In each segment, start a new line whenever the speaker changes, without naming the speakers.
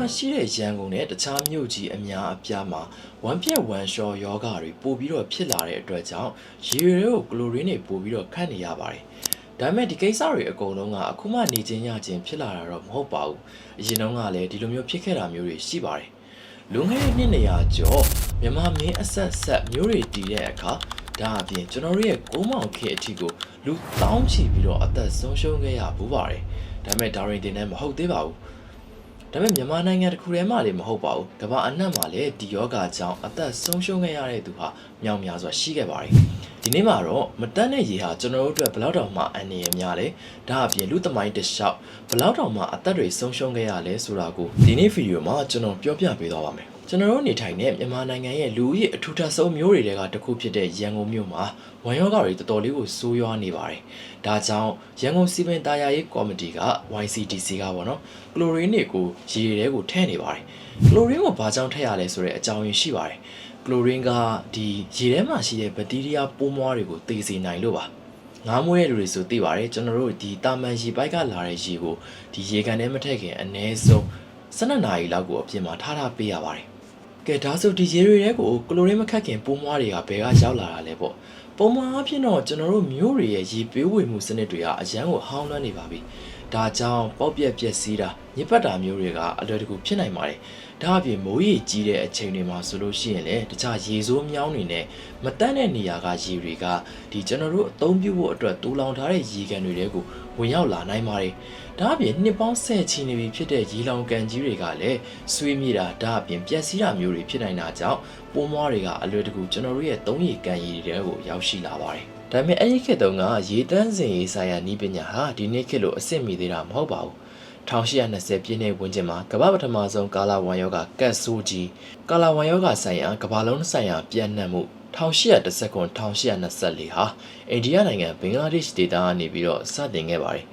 ရှိတဲ့ရန်ကုန်နဲ့တခြားမြို့ကြီးအများအပြားမှာဝမ်ပြက်ဝမ်ရှော့ယောဂါတွေပို့ပြီးတော့ဖြစ်လာတဲ့အတွက်ကြောင့်ရေတွေကိုကလိုရင်းတွေပို့ပြီးတော့ခန့်နေရပါတယ်။ဒါပေမဲ့ဒီကိစ္စတွေအကုန်လုံးကအခုမှနေချင်းရချင်းဖြစ်လာတာတော့မဟုတ်ပါဘူး။အရင်တုန်းကလည်းဒီလိုမျိုးဖြစ်ခဲ့တာမျိုးတွေရှိပါတယ်။လွန်ခဲ့တဲ့နှစ်200ကျော်မြန်မာမင်းအဆက်ဆက်မျိုးတွေတည်တဲ့အခါဒါအပြင်ကျွန်တော်တို့ရဲ့ကိုးမောင်ခေအထီကိုလူတောင်းချီပြီးတော့အသက်ဆုံးရှုံးခဲ့ရဘူးပါတယ်။ဒါပေမဲ့ဒါရင်တင်နဲ့မဟုတ်သေးပါဘူး။ဒါပေမဲ့မြန်မာနိုင်ငံတစ်ခုထဲမှာလည်းမဟုတ်ပါဘူး။ကမ္ဘာအနှံ့မှာလည်းဒီယောဂကြောင့်အသက်ဆုံးရှုံးခဲ့ရတဲ့သူဟာမြောက်များစွာရှိခဲ့ပါတယ်။ဒီနေ့မှာတော့မတန်းတဲ့ရေဟာကျွန်တော်တို့အတွက်ဘယ်လောက်တောင်မှအန္တရာယ်များလဲ။ဒါအပြင်လူသမိုင်းတစ်လျှောက်ဘယ်လောက်တောင်မှအသက်တွေဆုံးရှုံးခဲ့ရလဲဆိုတာကိုဒီနေ့ဗီဒီယိုမှာကျွန်တော်ပြောပြပေးသွားပါမယ်။ကျွန်တော်တို့နေထိုင်တဲ့မြန်မာနိုင်ငံရဲ့လူဦးရေအထူးထပ်ဆုံးမြို့တွေကတစ်ခုဖြစ်တဲ့ရန်ကုန်မြို့မှာဝမ်ယောဂါတွေတော်တော်လေးကိုဆိုးရွားနေပါတယ်။ဒါကြောင့်ရန်ကုန်စီမံသားယာရေးကော်မတီက YCDC ကပေါ့နော်ကလိုရင်းတွေကိုရေတွေကိုထည့်နေပါတယ်။ကလိုရင်းကိုဘာကြောင့်ထည့်ရလဲဆိုတဲ့အကြောင်းရင်းရှိပါတယ်။ကလိုရင်းကဒီရေထဲမှာရှိတဲ့ဘက်တီးရီးယားပိုးမွှားတွေကိုသေစေနိုင်လို့ပါ။ငါးမွေးတဲ့လူတွေဆိုသိပါတယ်ကျွန်တော်တို့ဒီတာမန်ရေပိုက်ကလာတဲ့ရေကိုဒီရေကန်ထဲမထည့်ခင်အနည်းဆုံး12နာရီလောက်ကိုအပြင်မှာထားပေးရပါတယ်ကဲဒါဆိုဒီရေတွေထဲကိုကလိုရင်းမခတ်ခင်ပိုးမွှားတွေကဘယ်ကရောက်လာတာလဲပေါ့ပုံမှန်အဖြစ်တော့ကျွန်တော်တို့မျိုးတွေရဲ့ရေပေးဝေမှုစနစ်တွေကအရန်ကိုဟောင်းလွှမ်းနေပါပြီဒါကြောင့်ပေါက်ပြက်ပျက်စီးတာညစ်ပတ်တာမျိုးတွေကအလွယ်တကူဖြစ်နိုင်ပါတယ်ဒါအပြင်မိုးရေကြီးတဲ့အချိန်တွေမှာဆိုလို့ရှိရင်လည်းတခြားရေဆိုးမြောင်းတွေနဲ့မတန်းတဲ့နေရာကရေတွေကဒီကျွန်တော်တို့အသုံးပြုဖို့အတွက်တူလောင်ထားတဲ့ရေကန်တွေထဲကိုဝင်ရောက်လာနိုင်ပါတယ်ဒါအပြင်နှစ်ပေါင်း10ချီနေပြီဖြစ်တဲ့ရေလောင်ကန်ကြီးတွေကလည်းဆွေးမြေ့တာဒါအပြင်ပျက်စီးတာမျိုးတွေဖြစ်နိုင်တာကြောင့်ပိုးမွှားတွေကအလွယ်တကူကျွန်တော်တို့ရဲ့သုံးရေကန်ရေတွေကိုရောက်ရှိလာပါတယ်ဒါပေမဲ့အဲ့ဒီခေတ်တုန်းကရေတန်းစင်ရေးဆိုင်ရာနည်းပညာဟာဒီနေ့ခေတ်လိုအဆင့်မီသေးတာမဟုတ်ပါဘူး1820ပြည့်နှစ်ဝန်းကျင်မှာကမ္ဘာပထမဆုံးကာလာဝမ်ယောဂကတ်ဆိုးကြီးကာလာဝမ်ယောဂဆိုင်ရာကမ္ဘာလုံးဆိုင်ရာပြန့်နှံ့မှု1819-1824ဟာအိန္ဒိယနိုင်ငံဘင်္ဂလားဒေ့ရှ်ဒေသကနေပြီးတော့စတင်ခဲ့ပါတယ်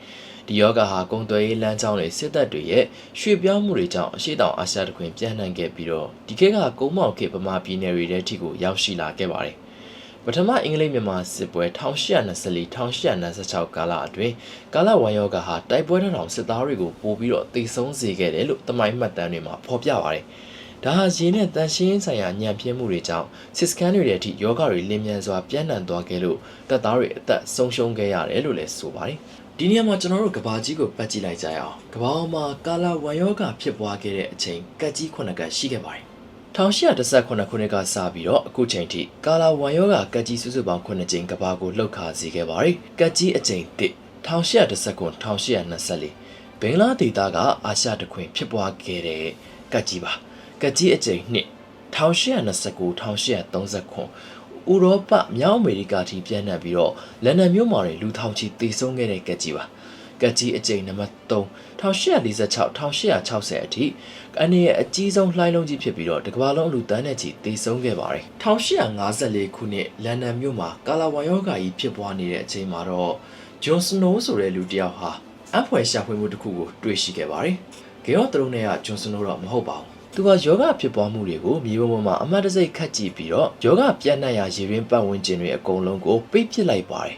ဒီယောဂဟာကုန်သွယ်ရေးလမ်းကြောင်းတွေစစ်တပ်တွေရဲ့ရွှေ့ပြောင်းမှုတွေကြောင့်အရှိတောင်အာရှတခွင်ပြန့်နှံ့ခဲ့ပြီးတော့ဒီခေတ်ကကုန်းမောက်ခေတ်ဗမာပြည်နယ်တွေထဲထိကိုရောက်ရှိလာခဲ့ပါတယ်ပထမအင်္ဂလိပ်မြန်မာစစ်ပွဲ1824-1826ကာလအတွင်းကာလဝမ်ယောဂဟာတိုက်ပွဲထောင်စစ်သားတွေကိုပို့ပြီးတော့တိတ်ဆုံးစေခဲ့တယ်လို့သမိုင်းမှတ်တမ်းတွေမှာဖော်ပြပါတယ်ဒါဟာရေနဲ့တန်ရှင်းဆိုင်ရာညံပြင်းမှုတွေကြောင့်စစ်စကန်တွေရဲ့အထိယောဂတွေလင်းမြန်စွာပြန့်နှံ့သွားခဲ့လို့တပ်သားတွေအသက်ဆုံးရှုံးခဲ့ရတယ်လို့လည်းဆိုပါတယ်ဒီနေရာမှာကျွန်တော်တို့ကဘာကြီးကိုပတ်ကြည့်လိုက်ကြရအောင်ကဘာမှာကာလာဝမ်ယောဂဖြစ်ပွားခဲ့တဲ့အချိန်ကတ်ကြီး9ကတ်ရှိခဲ့ပါတယ်1818ခုနှစ်ကစပြီးတော့အခုချိန်ထိကာလာဝမ်ယောဂကတ်ကြီးစုစုပေါင်း9ကြိမ်ကဘာကိုလှုပ်ခါစေခဲ့ပါတယ်ကတ်ကြီးအကြိမ်1 1819-1824ဘင်္ဂလားဒေသကအာရှတခွင်ဖြစ်ပွားခဲ့တဲ့ကတ်ကြီးပါကတ်ကြီးအကြိမ်2 1829-1839ဥရောပမြောက်အမေရိကထိပြန့်နှံ့ပြီးတော့လန်ဒန်မြို့မှာလူထောင်ချီသေဆုံးခဲ့တဲ့ကတ်ကြီးပါကတ်ကြီးအကြိမ်နံပါတ်3 1846-1860အထိအနေနဲ့အကြီးဆုံးလှိုင်းလုံးကြီးဖြစ်ပြီးတော့တကမ္ဘာလုံးလူတန်းနဲ့ချီသေဆုံးခဲ့ပါတယ်1854ခုနှစ်လန်ဒန်မြို့မှာကာလာဝမ်ယောဂါကြီးဖြစ်ပွားနေတဲ့အချိန်မှာတော့ဂျွန်စနိုးဆိုတဲ့လူတစ်ယောက်ဟာအဖွယ်ရှာဖွေမှုတစ်ခုကိုတွေ့ရှိခဲ့ပါတယ်ဂေယောသလုံးနဲ့ကဂျွန်စနိုးတော့မဟုတ်ပါဘူးသူကယောဂဖြစ်ပွားမှုတွေကိုမြေပုံပေါ်မှာအမှတ်တစိတ်ခတ်ကြည့်ပြီးတော့ယောဂပြန့်နှံ့ရာရေရင်းပတ်ဝန်းကျင်တွေအကုန်လုံးကိုပိတ်ပစ်လိုက်ပါတယ်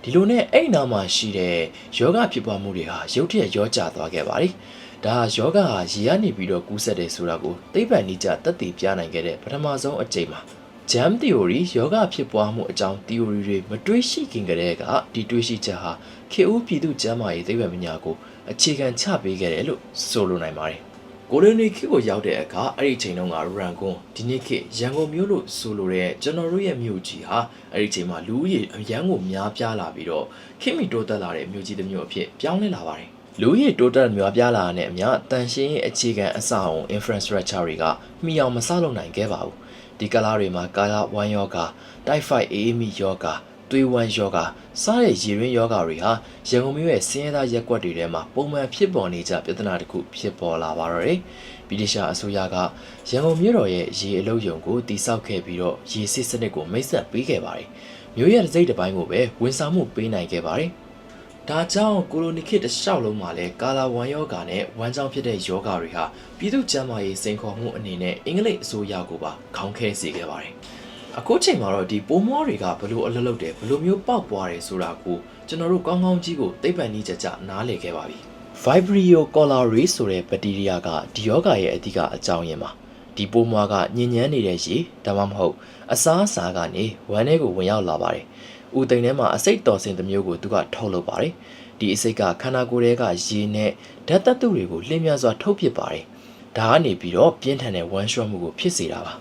ဒီလိုနဲ့အဲ့နာမှာရှိတဲ့ယောဂဖြစ်ပွားမှုတွေဟာရုတ်တရက်ရောကျသွားခဲ့ပါတယ်ဒါယောဂဟာရေကနေပြီးတော့ကူးစက်တယ်ဆိုတာကိုသိပ္ပံနည်းကျသက်သေပြနိုင်ခဲ့တဲ့ပထမဆုံးအကြိမ်မှာgerm theory ယောဂဖြစ်ပွားမှုအကြောင်း theory တွေမတွေးရှိခင်ကတည်းကဒီတွေးရှိချက်ဟာခေဦးပြည်သူ့ကျန်းမာရေးသိပ္ပံပညာကိုအခြေခံချပေးခဲ့တယ်လို့ဆိုလိုနိုင်ပါတယ်ကိုလိုနီခေတ်ကိုရောက်တဲ့အခါအဲ့ဒီချိန်တုန်းကရန်ကုန်ဒီနေ့ခေတ်ရန်ကုန်မြို့လို့ဆိုလိုတဲ့ကျွန်တော်တို့ရဲ့မြို့ကြီးဟာအဲ့ဒီချိန်မှာလူဦးရေအရန်ကိုများပြားလာပြီးတော့ခေတ်မီတိုးတက်လာတဲ့မြို့ကြီးတစ်မြို့အဖြစ်ပြောင်းလဲလာပါတယ်လူဦးရေတိုးတက်များပြားလာတဲ့အမျှတန်ရှင်းရေးအခြေခံအဆောက်အအုံ infrastructure တွေကမှီအောင်မဆောက်လုပ်နိုင်ခဲ့ပါဘူးဒီကလာတွေမှာကာလာဝမ်ယောဂါ typhoid အေးမီယောဂါသွေးဝမ်းယောဂါစားတဲ့ရေရင်းယောဂါတွေဟာရန်ကုန်မြို့ရဲ့ဆင်းရဲသားရပ်ကွက်တွေထဲမှာပုံမှန်ဖြစ်ပေါ်နေကြပြဿနာတစ်ခုဖြစ်ပေါ်လာပါတော့တယ်။ဗြိတိရှအစိုးရကရန်ကုန်မြို့တော်ရဲ့ရေအလုပ်ရုံကိုတည်ဆောက်ခဲ့ပြီးတော့ရေစစ်စနစ်ကိုမိတ်ဆက်ပေးခဲ့ပါတယ်။မြို့ရဲ့တစ်စိတ်တစ်ပိုင်းကိုပဲဝန်ဆောင်မှုပေးနိုင်ခဲ့ပါတယ်။ဒါကြောင့်ကိုလိုနီခေတ်တစ်လျှောက်လုံးမှာလည်းကာလာဝမ်ယောဂါနဲ့ဝမ်းကြောင်းဖြစ်တဲ့ယောဂါတွေဟာပြည်သူ့ကျန်းမာရေးစိန်ခေါ်မှုအနေနဲ့အင်္ဂလိပ်အစိုးရကိုပါခေါင်းခဲစေခဲ့ပါတယ်။အခုချိန်မှာတော့ဒီပိုးမွှားတွေကဘလို့အလုပ်လုပ်တယ်ဘလို့မျိုးပေါက်ပွားတယ်ဆိုတာကိုကျွန်တော်တို့ကောင်းကောင်းကြီးကိုသိပ္ပံနည်းကျကျနားလည်ခဲ့ပါပြီ Vibrio cholerae ဆိုတဲ့ဘက်တီးရီးယားကဒီယောဂရဲ့အဓိကအကြောင်းရင်းပါဒီပိုးမွားကညဉ့်ညမ်းနေတဲ့ရေဒါမှမဟုတ်အစားအစာကနေဝမ်းထဲကိုဝင်ရောက်လာပါတယ်ဦးသိန်းထဲမှာအစိတ်တော်စင်တစ်မျိုးကိုသူကထုတ်လုပ်ပါတယ်ဒီအစိတ်ကခန္ဓာကိုယ်ထဲကရေနဲ့ဓာတ်သတ္တုတွေကိုလျှင်မြန်စွာထုတ်ပစ်ပါတယ်ဒါကနေပြီးတော့ပြင်းထန်တဲ့ဝမ်းလျှောမှုကိုဖြစ်စေတာပါ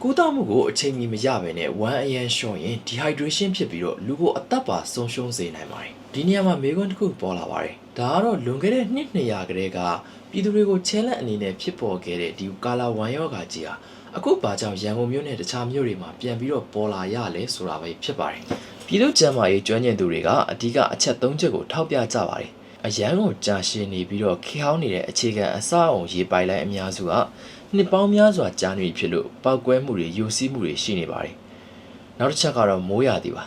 ကုသမှုကိုအချိန်မီမရဘဲနဲ့ဝမ်းအရန်လျှော့ရင် dehydration ဖြစ်ပြီးတော့လူကိုအသက်ပါဆုံးရှုံးစေနိုင်ပါတယ်ဒီနေရာမှာမေးခွန်းတစ်ခုပေါ်လာပါတယ်ဒါကတော့လွန်ခဲ့တဲ့နှစ်200ကတည်းကပြည်သူတွေကိုချဲလက်အနေနဲ့ဖြစ်ပေါ်ခဲ့တဲ့ဒီကာလာဝမ်ယောဂါကြီးဟာအခုဘာကြောင့်ရန်ကုန်မြို့နဲ့တခြားမြို့တွေမှာပြန်ပြီးတော့ပေါ်လာရလဲဆိုတာပဲဖြစ်ပါတယ်ပြည်သူ့ကျန်းမာရေးကျွမ်းကျင်သူတွေကအဓိကအချက်3ချက်ကိုထောက်ပြကြပါတယ်အရန်ကိုကြာရှည်နေပြီးတော့ခေဟောင်းနေတဲ့အခြေခံအစအုံရေးပိုင်လိုင်းအများစုကနှစ်ပေါင်းများစွာကြာနေဖြစ်လို့ပောက်ကွဲမှုတွေယိုစီးမှုတွေရှိနေပါတယ်နောက်တစ်ချက်ကတော့မိုးရာသီပါ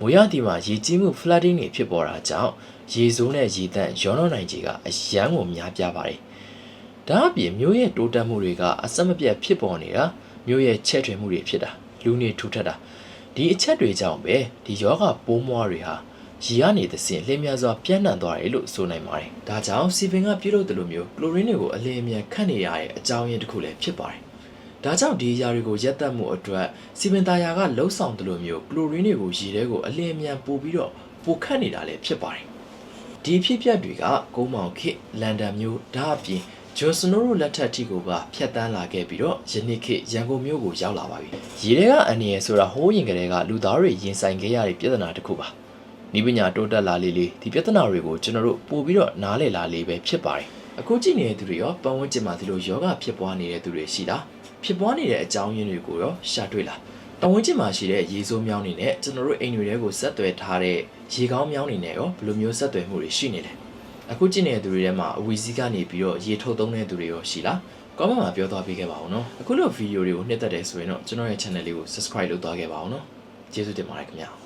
မိုးရာသီမှာရေကြီးမှု flooding တွေဖြစ်ပေါ်တာကြောင့်ရေစိုးနဲ့ရေတန့်ရောနှောနိုင်ခြေကအရန်ကိုများပြားပါတယ်ဒါအပြင်မြို့ရဲ့တိုးတက်မှုတွေကအဆက်မပြတ်ဖြစ်ပေါ်နေတာမြို့ရဲ့ချဲ့ထွင်မှုတွေဖြစ်တာလူနေထူထပ်တာဒီအချက်တွေကြောင့်ပဲဒီယောဂပိုးမွားတွေဟာရေကနေသစဉ်လျင်မြန်စွာပြန့်နှံ့သွားတယ်လို့ဆိုနိုင်ပါတယ်ဒါကြောင့်စီပင်ကပြုလုပ်တယ်လို့မျိုးကလိုရင်းတွေကိုအလင်းအမြန်ခတ်နေရတဲ့အကြောင်းရင်းတစ်ခုလည်းဖြစ်ပါတယ်ဒါကြောင့်ဒီຢာတွေကိုရက်တက်မှုအတွက်စီမံသားယာကလှုပ်ဆောင်တယ်လို့မျိုးကလိုရင်းတွေကိုရေထဲကိုအလင်းအမြန်ပို့ပြီးတော့ပိုခတ်နေတာလည်းဖြစ်ပါတယ်ဒီဖြစ်ပျက်တွေကကုန်းမောင်ခေတ်လန်ဒန်မြို့ဒါအပြင်ဂျွန်စနိုးတို့လက်ထက်ထိကိုပါဖျက်တမ်းလာခဲ့ပြီးတော့ယနေ့ခေတ်ရန်ကုန်မြို့ကိုရောက်လာပါပြီရေထဲကအန်နီရယ်ဆိုတာဟိုးရင်ကလေးကလူသားတွေရင်ဆိုင်ခဲ့ရတဲ့ပြဿနာတစ်ခုပါဤပညာတိုးတက်လာလေးဒီပြဿနာတွေကိုကျွန်တော်တို့ပို့ပြီးတော့နားလည်လာလေးပဲဖြစ်ပါတယ်အခုကြည့်နေတဲ့သူတွေရောပတ်ဝန်းကျင်မှာဒီလိုယောဂဖြစ်ပွားနေတဲ့သူတွေရှိလားဖြစ်ပွားနေတဲ့အကြောင်းရင်းတွေကိုရောရှာတွေ့လားပတ်ဝန်းကျင်မှာရှိတဲ့ရေစိုးမြောင်းတွေနဲ့ကျွန်တော်တို့အိမ်တွေကိုဆက်သွယ်ထားတဲ့ရေကောင်းမြောင်းတွေနဲ့ရောဘယ်လိုမျိုးဆက်သွယ်မှုတွေရှိနေလဲအခုကြည့်နေတဲ့သူတွေထဲမှာအဝီစီးကနေပြီးတော့ရေထုတ်သုံးတဲ့သူတွေရောရှိလားကောမန့်မှာပြောသွားပေးခဲ့ပါဦးနော်အခုလိုဗီဒီယိုတွေကိုနှစ်သက်တယ်ဆိုရင်တော့ကျွန်တော်ရဲ့ channel လေးကို subscribe လုပ်သွားခဲ့ပါဦးနော်ကျေးဇူးတင်ပါတယ်ခင်ဗျာ